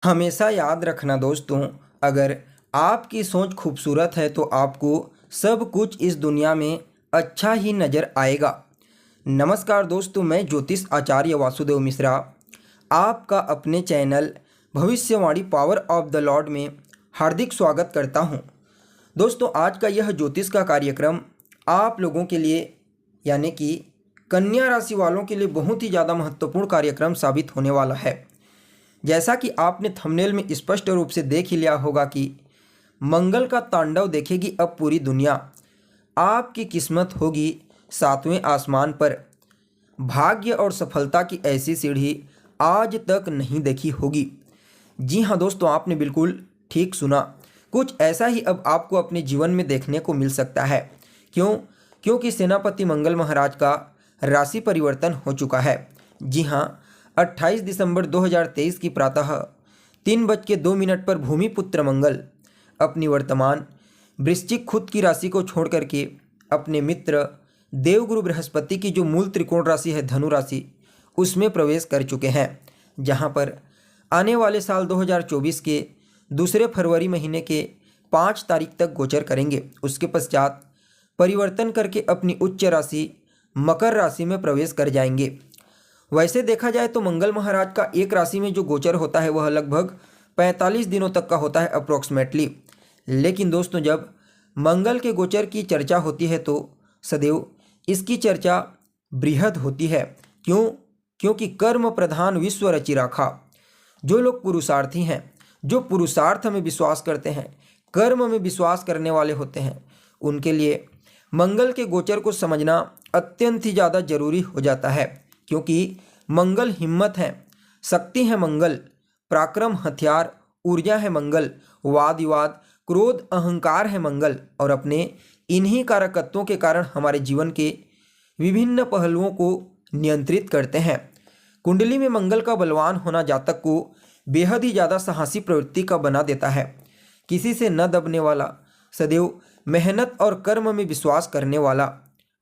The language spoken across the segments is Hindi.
हमेशा याद रखना दोस्तों, अगर आपकी सोच खूबसूरत है तो आपको सब कुछ इस दुनिया में अच्छा ही नज़र आएगा। नमस्कार दोस्तों, मैं ज्योतिष आचार्य वासुदेव मिश्रा आपका अपने चैनल भविष्यवाणी पावर ऑफ द लॉर्ड में हार्दिक स्वागत करता हूं। दोस्तों, आज का यह ज्योतिष का कार्यक्रम आप लोगों के लिए यानी कि कन्या राशि वालों के लिए बहुत ही ज़्यादा महत्वपूर्ण कार्यक्रम साबित होने वाला है। जैसा कि आपने थंबनेल में स्पष्ट रूप से देख ही लिया होगा कि मंगल का तांडव देखेगी अब पूरी दुनिया। आपकी किस्मत होगी सातवें आसमान पर। भाग्य और सफलता की ऐसी सीढ़ी आज तक नहीं देखी होगी। जी हाँ दोस्तों, आपने बिल्कुल ठीक सुना। कुछ ऐसा ही अब आपको अपने जीवन में देखने को मिल सकता है। क्योंकि सेनापति मंगल महाराज का राशि परिवर्तन हो चुका है। जी हाँ, 28 दिसंबर 2023 की प्रातः 3:02 पर भूमिपुत्र मंगल अपनी वर्तमान वृश्चिक खुद की राशि को छोड़ करके अपने मित्र देवगुरु बृहस्पति की जो मूल त्रिकोण राशि है धनु राशि, उसमें प्रवेश कर चुके हैं, जहां पर आने वाले साल 2024 के 2 फरवरी महीने के 5 तारीख तक गोचर करेंगे। उसके पश्चात परिवर्तन करके अपनी उच्च राशि मकर राशि में प्रवेश कर जाएंगे। वैसे देखा जाए तो मंगल महाराज का एक राशि में जो गोचर होता है वह लगभग 45 दिनों तक का होता है अप्रोक्सीमेटली। लेकिन दोस्तों, जब मंगल के गोचर की चर्चा होती है तो सदैव इसकी चर्चा बृहद होती है। क्योंकि कर्म प्रधान विश्व रचि राखा। जो लोग पुरुषार्थी हैं, जो पुरुषार्थ में विश्वास करते हैं, कर्म में विश्वास करने वाले होते हैं, उनके लिए मंगल के गोचर को समझना अत्यंत ही ज़्यादा जरूरी हो जाता है। क्योंकि मंगल हिम्मत है, शक्ति है मंगल, पराक्रम हथियार, ऊर्जा है मंगल, वाद विवाद, क्रोध, अहंकार है मंगल। और अपने इन्हीं कारकत्वों के कारण हमारे जीवन के विभिन्न पहलुओं को नियंत्रित करते हैं। कुंडली में मंगल का बलवान होना जातक को बेहद ही ज़्यादा साहसी प्रवृत्ति का बना देता है। किसी से न दबने वाला, सदैव मेहनत और कर्म में विश्वास करने वाला।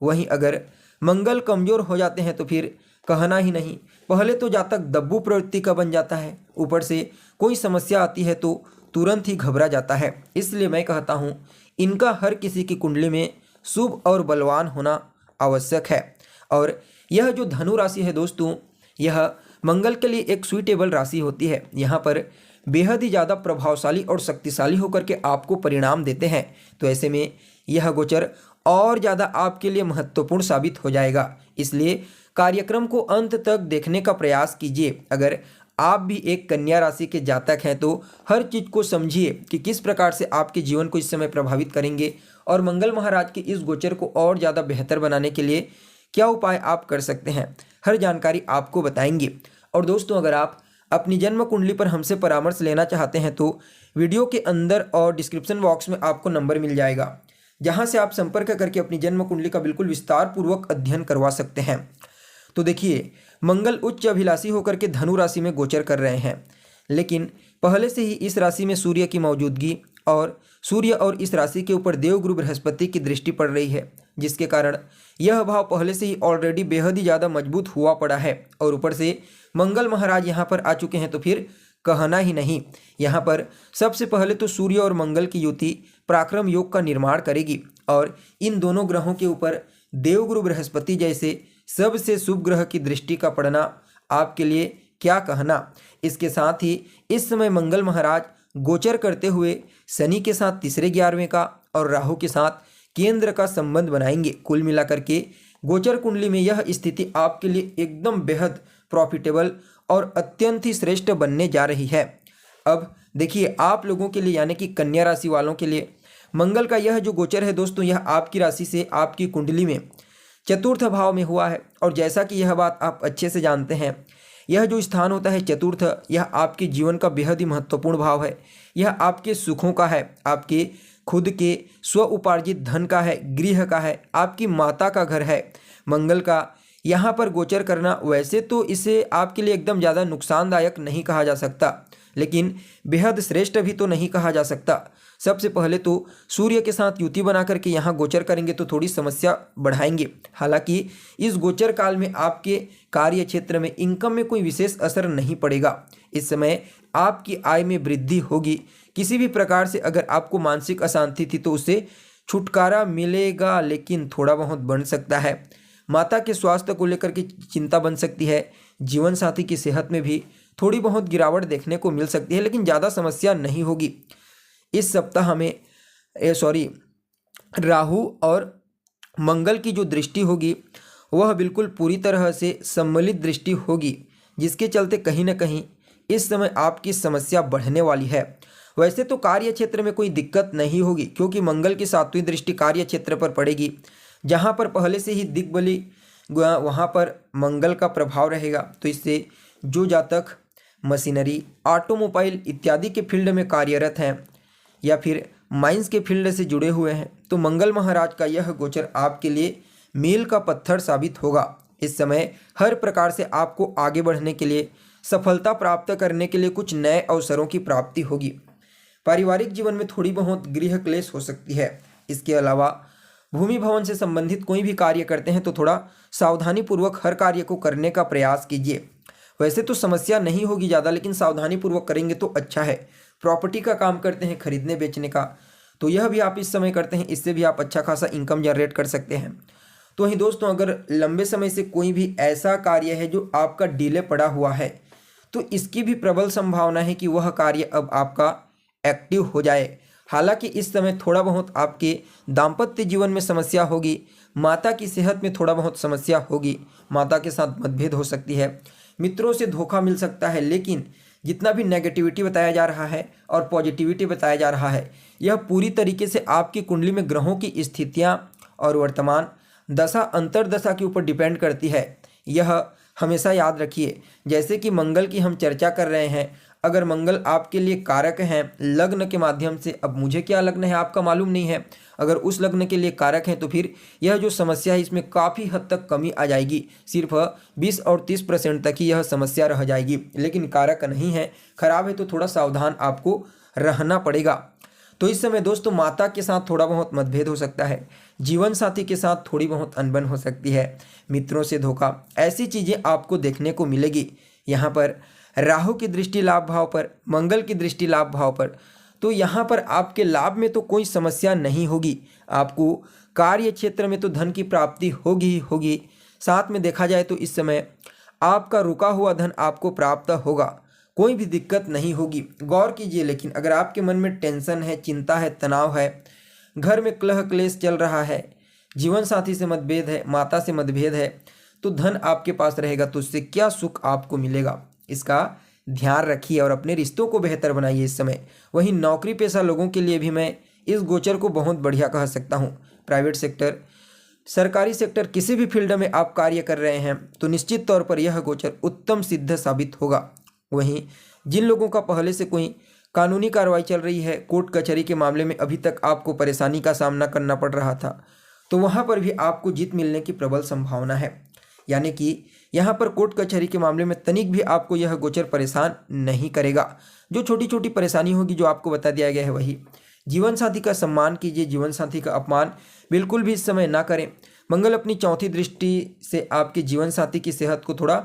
वहीं अगर मंगल कमज़ोर हो जाते हैं तो फिर कहना ही नहीं, पहले तो जातक दब्बू प्रवृत्ति का बन जाता है, ऊपर से कोई समस्या आती है तो तुरंत ही घबरा जाता है। इसलिए मैं कहता हूँ, इनका हर किसी की कुंडली में शुभ और बलवान होना आवश्यक है। और यह जो धनु राशि है दोस्तों, यह मंगल के लिए एक सुइटेबल राशि होती है। यहाँ पर बेहद ही ज़्यादा प्रभावशाली और शक्तिशाली होकर के आपको परिणाम देते हैं। तो ऐसे में यह गोचर और ज़्यादा आपके लिए महत्वपूर्ण साबित हो जाएगा। इसलिए कार्यक्रम को अंत तक देखने का प्रयास कीजिए। अगर आप भी एक कन्या राशि के जातक हैं तो हर चीज़ को समझिए कि किस प्रकार से आपके जीवन को इस समय प्रभावित करेंगे और मंगल महाराज के इस गोचर को और ज़्यादा बेहतर बनाने के लिए क्या उपाय आप कर सकते हैं, हर जानकारी आपको बताएंगे। और दोस्तों, अगर आप अपनी जन्म कुंडली पर हमसे परामर्श लेना चाहते हैं तो वीडियो के अंदर और डिस्क्रिप्शन बॉक्स में आपको नंबर मिल जाएगा, जहां से आप संपर्क करके अपनी जन्म कुंडली का बिल्कुल विस्तार पूर्वक अध्ययन करवा सकते हैं। तो देखिए, मंगल उच्च अभिलाषी होकर के धनु राशि में गोचर कर रहे हैं, लेकिन पहले से ही इस राशि में सूर्य की मौजूदगी और सूर्य और इस राशि के ऊपर देवगुरु बृहस्पति की दृष्टि पड़ रही है, जिसके कारण यह भाव पहले से ही ऑलरेडी बेहद ही ज़्यादा मजबूत हुआ पड़ा है। और ऊपर से मंगल महाराज यहाँ पर आ चुके हैं तो फिर कहना ही नहीं। यहाँ पर सबसे पहले तो सूर्य और मंगल की युति पराक्रम योग का निर्माण करेगी और इन दोनों ग्रहों के ऊपर देवगुरु बृहस्पति जैसे सबसे शुभ ग्रह की दृष्टि का पड़ना आपके लिए क्या कहना। इसके साथ ही इस समय मंगल महाराज गोचर करते हुए शनि के साथ तीसरे 11वें का और राहु के साथ केंद्र का संबंध बनाएंगे। कुल मिलाकर के गोचर कुंडली में यह स्थिति आपके लिए एकदम बेहद प्रॉफिटेबल और अत्यंत ही श्रेष्ठ बनने जा रही है। अब देखिए, आप लोगों के लिए यानी कि कन्या राशि वालों के लिए मंगल का यह जो गोचर है दोस्तों, यह आपकी राशि से आपकी कुंडली में चतुर्थ भाव में हुआ है। और जैसा कि यह बात आप अच्छे से जानते हैं, यह जो स्थान होता है चतुर्थ, यह आपके जीवन का बेहद ही महत्वपूर्ण भाव है। यह आपके सुखों का है, आपके खुद के स्व उपार्जित धन का है, गृह का है, आपकी माता का घर है। मंगल का यहाँ पर गोचर करना वैसे तो इसे आपके लिए एकदम ज़्यादा नुकसानदायक नहीं कहा जा सकता, लेकिन बेहद श्रेष्ठ भी तो नहीं कहा जा सकता। सबसे पहले तो सूर्य के साथ युति बना करके यहाँ गोचर करेंगे तो थोड़ी समस्या बढ़ाएंगे। हालांकि इस गोचर काल में आपके कार्य क्षेत्र में इनकम में कोई विशेष असर नहीं पड़ेगा। इस समय आपकी आय में वृद्धि होगी। किसी भी प्रकार से अगर आपको मानसिक अशांति थी तो उससे छुटकारा मिलेगा, लेकिन थोड़ा बहुत बढ़ सकता है। माता के स्वास्थ्य को लेकर के चिंता बन सकती है। जीवन साथी की सेहत में भी थोड़ी बहुत गिरावट देखने को मिल सकती है, लेकिन ज़्यादा समस्या नहीं होगी। इस सप्ताह हमें राहु और मंगल की जो दृष्टि होगी वह बिल्कुल पूरी तरह से सम्मिलित दृष्टि होगी, जिसके चलते कहीं ना कहीं इस समय आपकी समस्या बढ़ने वाली है। वैसे तो कार्य क्षेत्र में कोई दिक्कत नहीं होगी, क्योंकि मंगल की 7वीं दृष्टि कार्य क्षेत्र पर पड़ेगी, जहां पर पहले से ही दिग्बली वहां पर मंगल का प्रभाव रहेगा। तो इससे जो जातक मशीनरी, ऑटोमोबाइल इत्यादि के फील्ड में कार्यरत हैं या फिर माइंस के फील्ड से जुड़े हुए हैं, तो मंगल महाराज का यह गोचर आपके लिए मील का पत्थर साबित होगा। इस समय हर प्रकार से आपको आगे बढ़ने के लिए, सफलता प्राप्त करने के लिए कुछ नए अवसरों की प्राप्ति होगी। पारिवारिक जीवन में थोड़ी बहुत गृह क्लेश हो सकती है। इसके अलावा भूमि भवन से संबंधित कोई भी कार्य करते हैं तो थोड़ा सावधानी पूर्वक हर कार्य को करने का प्रयास कीजिए। वैसे तो समस्या नहीं होगी ज़्यादा, लेकिन सावधानी पूर्वक करेंगे तो अच्छा है। प्रॉपर्टी का काम करते हैं, खरीदने बेचने का, तो यह भी आप इस समय करते हैं, इससे भी आप अच्छा खासा इनकम जनरेट कर सकते हैं। तो वहीं दोस्तों, अगर लंबे समय से कोई भी ऐसा कार्य है जो आपका डिले पड़ा हुआ है, तो इसकी भी प्रबल संभावना है कि वह कार्य अब आपका एक्टिव हो जाए। हालांकि इस समय थोड़ा बहुत आपके दाम्पत्य जीवन में समस्या होगी, माता की सेहत में थोड़ा बहुत समस्या होगी, माता के साथ मतभेद हो सकती है, मित्रों से धोखा मिल सकता है। लेकिन जितना भी नेगेटिविटी बताया जा रहा है और पॉजिटिविटी बताया जा रहा है, यह पूरी तरीके से आपकी कुंडली में ग्रहों की स्थितियां और वर्तमान दशा अंतर्दशा के ऊपर डिपेंड करती है। यह हमेशा याद रखिए। जैसे कि मंगल की हम चर्चा कर रहे हैं, अगर मंगल आपके लिए कारक हैं लग्न के माध्यम से, अब मुझे क्या लग्न है आपका मालूम नहीं है, अगर उस लग्न के लिए कारक हैं तो फिर यह जो समस्या है इसमें काफ़ी हद तक कमी आ जाएगी। सिर्फ 20 और 30% तक ही यह समस्या रह जाएगी, लेकिन कारक नहीं है, खराब है, तो थोड़ा सावधान आपको रहना पड़ेगा। तो इस समय दोस्तों माता के साथ थोड़ा बहुत मतभेद हो सकता है, जीवन साथी के साथ थोड़ी बहुत अनबन हो सकती है, मित्रों से धोखा, ऐसी चीज़ें आपको देखने को मिलेगी। यहाँ पर राहु की दृष्टि लाभ भाव पर, मंगल की दृष्टि लाभ भाव पर, तो यहाँ पर आपके लाभ में तो कोई समस्या नहीं होगी। आपको कार्य क्षेत्र में तो धन की प्राप्ति होगी ही होगी। साथ में देखा जाए तो इस समय आपका रुका हुआ धन आपको प्राप्त होगा, कोई भी दिक्कत नहीं होगी। गौर कीजिए, लेकिन अगर आपके मन में टेंशन है, चिंता है, तनाव है, घर में कलह क्लेश चल रहा है, जीवन साथी से मतभेद है, माता से मतभेद है, तो धन आपके पास रहेगा तो उससे क्या सुख आपको मिलेगा, इसका ध्यान रखिए और अपने रिश्तों को बेहतर बनाइए इस समय। वहीं नौकरी पेशा लोगों के लिए भी मैं इस गोचर को बहुत बढ़िया कह सकता हूँ। प्राइवेट सेक्टर, सरकारी सेक्टर, किसी भी फील्ड में आप कार्य कर रहे हैं तो निश्चित तौर पर यह गोचर उत्तम सिद्ध साबित होगा। वहीं जिन लोगों का पहले से कोई कानूनी कार्रवाई चल रही है, कोर्ट कचहरी के मामले में अभी तक आपको परेशानी का सामना करना पड़ रहा था, तो वहाँ पर भी आपको जीत मिलने की प्रबल संभावना है। यानी कि यहाँ पर कोर्ट कचहरी के मामले में तनिक भी आपको यह गोचर परेशान नहीं करेगा। जो छोटी छोटी परेशानी होगी जो आपको बता दिया गया है वही। जीवन साथी का सम्मान कीजिए, जीवन साथी का अपमान बिल्कुल भी इस समय ना करें। मंगल अपनी चौथी दृष्टि से आपके जीवन साथी की सेहत को थोड़ा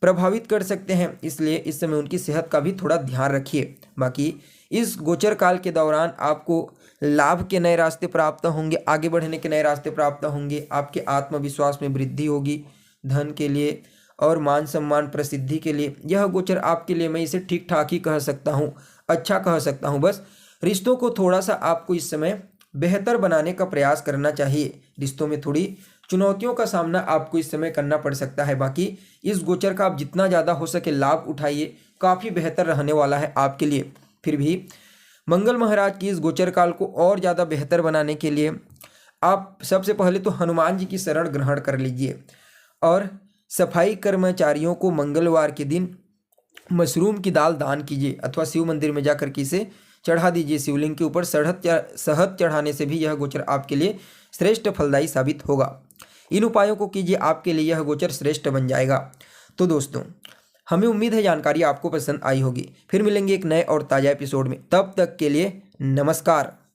प्रभावित कर सकते हैं, इसलिए इस समय उनकी सेहत का भी थोड़ा ध्यान रखिए। बाकी इस गोचर काल के दौरान आपको लाभ के नए रास्ते प्राप्त होंगे, आगे बढ़ने के नए रास्ते प्राप्त होंगे, आपके आत्मविश्वास में वृद्धि होगी, धन के लिए और मान सम्मान प्रसिद्धि के लिए यह गोचर आपके लिए मैं इसे ठीक ठाक ही कह सकता हूँ, अच्छा कह सकता हूँ। बस रिश्तों को थोड़ा सा आपको इस समय बेहतर बनाने का प्रयास करना चाहिए। रिश्तों में थोड़ी चुनौतियों का सामना आपको इस समय करना पड़ सकता है। बाकी इस गोचर का आप जितना ज़्यादा हो सके लाभ उठाइए, काफ़ी बेहतर रहने वाला है आपके लिए। फिर भी मंगल महाराज की इस गोचर काल को और ज़्यादा बेहतर बनाने के लिए आप सबसे पहले तो हनुमान जी की शरण ग्रहण कर लीजिए और सफाई कर्मचारियों को मंगलवार के दिन मशरूम की दाल दान कीजिए अथवा शिव मंदिर में जाकर के इसे चढ़ा दीजिए। शिवलिंग के ऊपर शहद चढ़ाने से भी यह गोचर आपके लिए श्रेष्ठ फलदायी साबित होगा। इन उपायों को कीजिए, आपके लिए यह गोचर श्रेष्ठ बन जाएगा। तो दोस्तों, हमें उम्मीद है जानकारी आपको पसंद आई होगी। फिर मिलेंगे एक नए और ताज़ा एपिसोड में, तब तक के लिए नमस्कार।